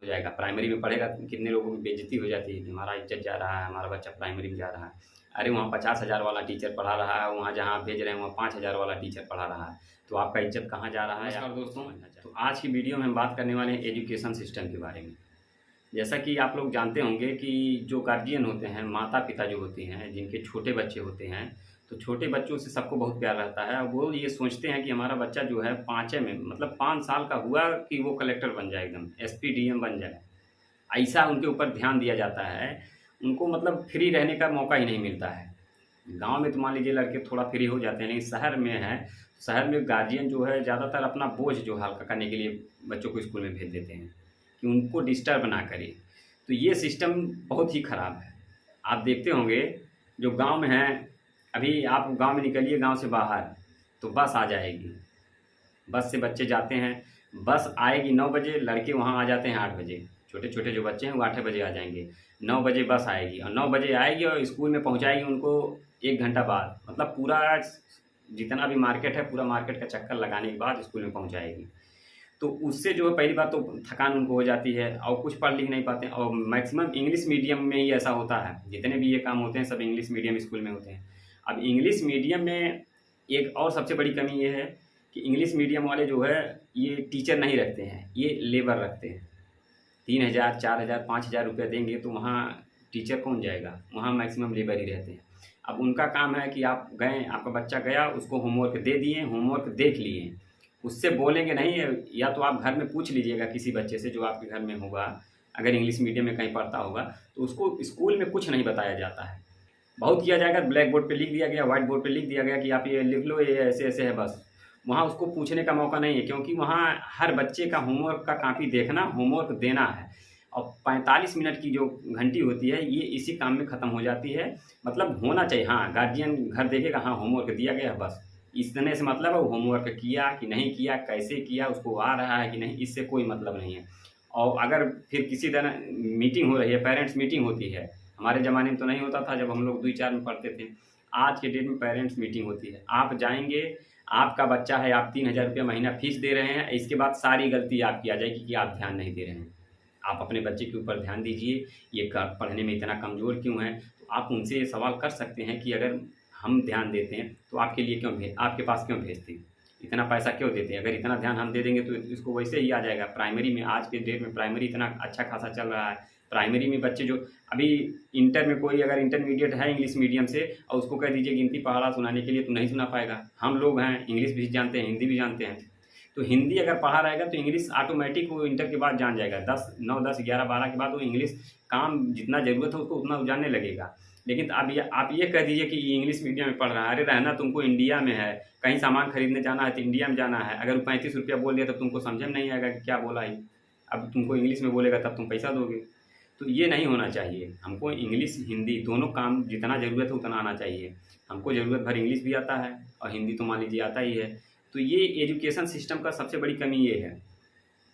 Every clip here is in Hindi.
हो जाएगा। प्राइमरी में पढ़ेगा तो कितने लोगों की बेइज्जती हो जाती है कि हमारा इज़्ज़त जा रहा है, हमारा बच्चा प्राइमरी में जा रहा है। अरे वहाँ 50,000 वाला टीचर पढ़ा रहा है, वहाँ जहाँ आप भेज रहे हैं वहाँ 5,000 वाला टीचर पढ़ा रहा है, तो आपका इज़्ज़त कहाँ जा रहा है? नमस्कार दोस्तों, तो आज की वीडियो में हम बात करने वाले हैं एजुकेशन सिस्टम के बारे में। जैसा कि आप लोग जानते होंगे कि जो गार्जियन होते हैं, माता-पिता जो होते हैं, जिनके छोटे बच्चे होते हैं, तो छोटे बच्चों से सबको बहुत प्यार रहता है। वो ये सोचते हैं कि हमारा बच्चा जो है 5 में मतलब 5 साल का हुआ कि वो कलेक्टर बन जाए एकदम, एसपी, डीएम बन जाए। ऐसा उनके ऊपर ध्यान दिया जाता है, उनको मतलब फ्री रहने का मौका ही नहीं मिलता है। गाँव में तो मान लीजिए लड़के थोड़ा फ्री हो जाते हैं, लेकिन शहर में है, शहर में गार्जियन जो है ज़्यादातर अपना बोझ जो हल्का करने के लिए बच्चों को स्कूल में भेज देते हैं, कि उनको डिस्टर्ब ना करे। तो ये सिस्टम बहुत ही ख़राब है। आप देखते होंगे जो गाँव में हैं, अभी आप गाँव में निकलिए गाँव से बाहर, तो बस आ जाएगी। बस से बच्चे जाते हैं, बस आएगी 9 बजे, लड़के वहाँ आ जाते हैं 8 बजे। छोटे-छोटे जो बच्चे हैं वो 8 बजे आ जाएँगे। 9 बजे बस आएगी और 9 बजे आएगी और स्कूल में पहुँचाएगी उनको 1 घंटा बाद। मतलब पूरा जितना भी मार्केट है, पूरा मार्केट का चक्कर लगाने के बाद स्कूल में पहुँचाएगी। तो उससे जो है पहली बात तो थकान उनको हो जाती है और कुछ पढ़ लिख नहीं पाते हैं और मैक्सिमम इंग्लिश मीडियम में ही ऐसा होता है। जितने भी ये काम होते हैं सब इंग्लिश मीडियम स्कूल में होते हैं। अब इंग्लिश मीडियम में एक और सबसे बड़ी कमी ये है कि इंग्लिश मीडियम वाले जो है ये टीचर नहीं रखते हैं, ये लेबर रखते हैं। 3,000, 4,000, 5,000 रुपया देंगे तो वहाँ टीचर कौन जाएगा? वहाँ मैक्सिमम लेबर ही रहते हैं। अब उनका काम है कि आप गए, आपका बच्चा गया, उसको होमवर्क दे दिए, होमवर्क देख लिए, उससे बोलेंगे नहीं। या तो आप घर में पूछ लीजिएगा किसी बच्चे से जो आपके घर में होगा, अगर इंग्लिश मीडियम में कहीं पढ़ता होगा, तो उसको स्कूल में कुछ नहीं बताया जाता है। बहुत किया जाएगा, ब्लैक बोर्ड पे लिख दिया गया, व्हाइट बोर्ड पे लिख दिया गया कि आप ये लिख लो, ये ऐसे-ऐसे है बस। वहाँ उसको पूछने का मौका नहीं है क्योंकि वहाँ हर बच्चे का होमवर्क का कॉपी देखना, होमवर्क देना है और 45 मिनट की जो घंटी होती है, ये इसी काम में ख़त्म हो जाती है। मतलब होना चाहिए, हाँ, गार्जियन घर देखेगा, हाँ, होमवर्क दिया गया है बस। इतने से मतलब है वो होमवर्क किया कि नहीं किया, कैसे किया, उसको आ रहा है कि नहीं, इससे कोई मतलब नहीं है। और अगर फिर किसी तरह मीटिंग हो रही है, पेरेंट्स मीटिंग होती है, हमारे ज़माने में तो नहीं होता था जब हम लोग 2-4 में पढ़ते थे। आज के डेट में पेरेंट्स मीटिंग होती है। आप जाएँगे, आपका बच्चा है, आप 3,000 रुपया महीना फ़ीस दे रहे हैं, इसके बाद सारी गलती आपकी आ जाएगी कि आप ध्यान नहीं दे रहे हैं। आप अपने बच्चे के ऊपर ध्यान दीजिए, ये क पढ़ने में इतना कमज़ोर क्यों है? तो आप उनसे ये सवाल कर सकते हैं कि अगर हम ध्यान देते हैं, तो आपके पास क्यों भेजते? इतना पैसा क्यों देते हैं? अगर इतना ध्यान हम दे देंगे तो इसको वैसे ही आ जाएगा। प्राइमरी में आज के डेट में प्राइमरी इतना अच्छा खासा चल रहा है। प्राइमरी में बच्चे जो अभी इंटर में कोई अगर इंटरमीडिएट है इंग्लिश मीडियम से और उसको कह दीजिए गिनती पहाड़ा सुनाने के लिए तो नहीं सुना पाएगा। हम लोग हैं, इंग्लिश भी जानते हैं, हिंदी भी जानते हैं। तो हिंदी अगर पढ़ा रहेगा तो इंग्लिश ऑटोमेटिक वो इंटर के बाद जान जाएगा। 9, 10, 11, 12 के बाद वो इंग्लिश काम जितना ज़रूरत है उसको उतना वो जानने लगेगा। लेकिन आप ये कह दीजिए कि इंग्लिश मीडियम में पढ़ रहा है, अरे रहना तुमको इंडिया में है, कहीं सामान खरीदने जाना है तो इंडिया में जाना है। अगर वो 35 रुपया बोल दिया तब तुमको समझ में नहीं आएगा कि क्या बोला है। अब तुमको इंग्लिश में बोलेगा तब तुम पैसा दोगे। तो ये नहीं होना चाहिए। हमको इंग्लिश, हिंदी दोनों काम जितना ज़रूरत है उतना आना चाहिए। हमको ज़रूरत भर इंग्लिश भी आता है और हिंदी तो मान लीजिए आता ही है। तो ये एजुकेशन सिस्टम का सबसे बड़ी कमी ये है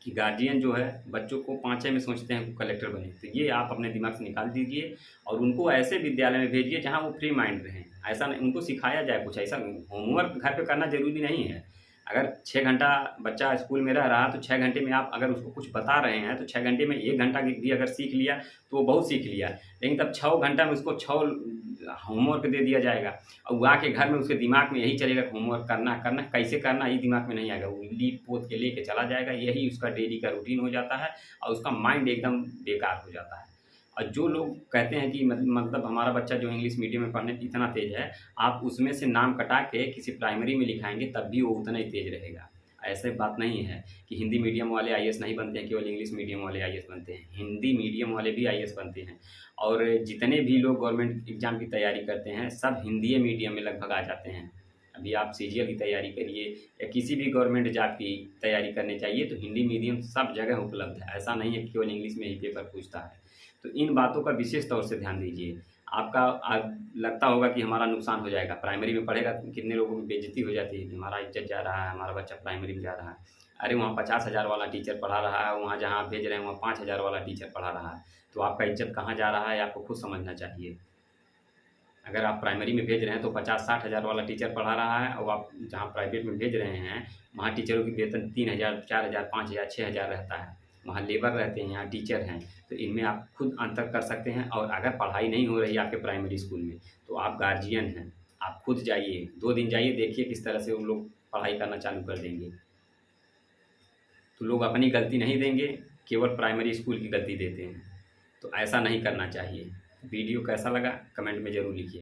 कि गार्जियन जो है बच्चों को 5 में सोचते हैं कि कलेक्टर बने। तो ये आप अपने दिमाग से निकाल दीजिए और उनको ऐसे विद्यालय में भेजिए जहाँ वो फ्री माइंड रहें। ऐसा नहीं, उनको सिखाया जाए कुछ ऐसा। होमवर्क घर पे करना ज़रूरी नहीं है। अगर 6 घंटा बच्चा स्कूल में रह रहा है तो 6 घंटे में आप अगर उसको कुछ बता रहे हैं तो 6 घंटे में 1 घंटा भी अगर सीख लिया तो वो बहुत सीख लिया। लेकिन तब 6 घंटा में उसको 6 होमवर्क दे दिया जाएगा और वो आके घर में उसके दिमाग में यही चलेगा कि होमवर्क करना करना, कैसे करना ये दिमाग में नहीं आएगा। वो लीप पोत के लेके चला जाएगा, यही उसका डेली का रूटीन हो जाता है और उसका माइंड एकदम बेकार हो जाता है। और जो लोग कहते हैं कि मतलब हमारा बच्चा जो इंग्लिश मीडियम में पढ़ने में इतना तेज़ है, आप उसमें से नाम कटा के किसी प्राइमरी में लिखाएँगे तब भी वो उतना ही तेज़ रहेगा। ऐसे बात नहीं है कि हिंदी मीडियम वाले आईएएस नहीं बनते हैं, केवल इंग्लिश मीडियम वाले आईएएस बनते हैं। हिंदी मीडियम वाले भी आईएएस बनते हैं और जितने भी लोग गवर्नमेंट एग्ज़ाम की तैयारी करते हैं, सब हिंदी मीडियम में लगभग आ जाते हैं। अभी आप सीजीएल की तैयारी करिए या किसी भी गवर्नमेंट जॉब की तैयारी करने चाहिए तो हिंदी मीडियम सब जगह उपलब्ध है। ऐसा नहीं है कि केवल इंग्लिश में ही पेपर पूछता है। तो इन बातों का विशेष तौर से ध्यान दीजिए। आपका लगता होगा कि हमारा नुकसान हो जाएगा, प्राइमरी में पढ़ेगा तो कितने लोगों की बेइज्जती हो जाती है कि हमारा इज़्ज़त जा रहा है, हमारा बच्चा प्राइमरी में जा रहा है। अरे वहाँ 50,000 वाला टीचर पढ़ा रहा है, वहाँ जहाँ आप भेज रहे हैं वहाँ 5,000 वाला टीचर पढ़ा रहा है। तो आपका इज़्ज़त कहाँ जा रहा है आपको खुद समझना चाहिए। अगर आप प्राइमरी में भेज रहे हैं तो 50-60 हज़ार वाला टीचर पढ़ा रहा है और आप जहाँ प्राइवेट में भेज रहे हैं, वहाँ टीचरों की वेतन 3,000, 4,000, 5,000, 6,000 रहता है। वहाँ लेबर रहते हैं, यहाँ टीचर हैं। तो इनमें आप खुद अंतर कर सकते हैं। और अगर पढ़ाई नहीं हो रही है आपके प्राइमरी स्कूल में, तो आप गार्जियन हैं, आप खुद जाइए, 2 दिन जाइए, देखिए किस तरह से वो लोग पढ़ाई करना चालू कर देंगे। तो लोग अपनी गलती नहीं देंगे, केवल प्राइमरी स्कूल की गलती देते हैं। तो ऐसा नहीं करना चाहिए। वीडियो कैसा लगा कमेंट में ज़रूर लिखिए।